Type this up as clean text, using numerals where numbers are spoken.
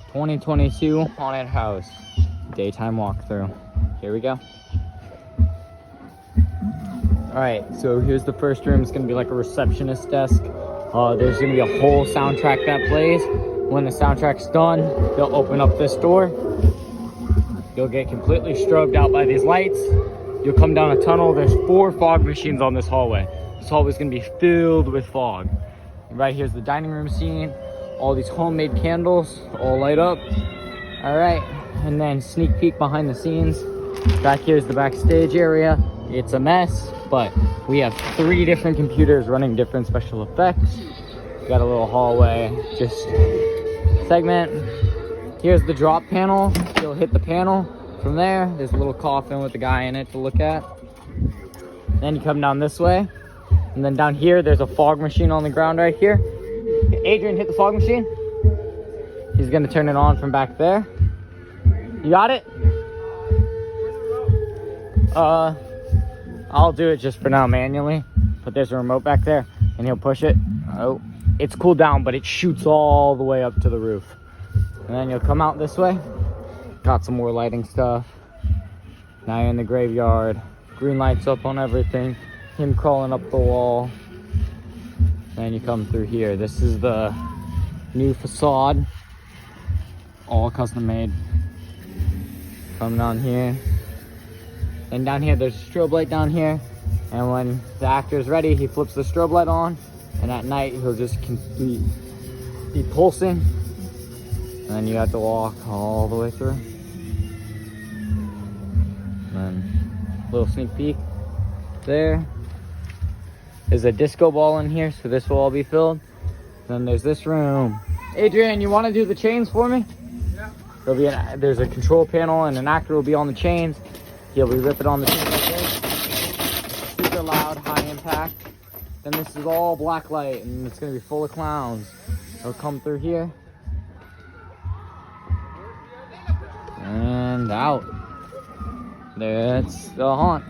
2022 haunted house daytime walkthrough. Here we go. Alright, so here's the first room. It's gonna be like a receptionist desk. There's gonna be a whole soundtrack that plays. When the soundtrack's done, they'll open up this door. You'll get completely strobed out by these lights. You'll come down a tunnel. There's 4 fog machines on this hallway. This hallway's gonna be filled with fog. Right here's the dining room scene. All these homemade candles all light up. All right, and then sneak peek behind the scenes. Back here's the backstage area. It's a mess, but we have 3 different computers running different special effects. Got a little hallway, just segment. Here's the drop panel. You'll hit the panel. From there, there's a little coffin with a guy in it to look at. Then you come down this way. And then down here, there's a fog machine on the ground right here. Adrian, hit the fog machine. He's gonna turn it on from back there. You got it? I'll do it just for now manually. But there's a remote back there, and he'll push it. Oh, it's cooled down, but it shoots all the way up to the roof. And then you'll come out this way. Got some more lighting stuff. Now you're in the graveyard. Green lights up on everything. Him crawling up the wall. Then you come through here. This is the new facade. All custom made. Come down here. And down here, there's a strobe light down here. And when the actor is ready, he flips the strobe light on. And at night, he'll just be pulsing. And then you have to walk all the way through. And then a little sneak peek there. There's a disco ball in here, so this will all be filled. Then there's this room. Adrian, you want to do the chains for me? Yeah. There's a control panel, and an actor will be on the chains. He'll be ripping on the chains like this. Super loud, high impact. Then this is all black light, and it's going to be full of clowns. They'll come through here. And out. That's the haunt.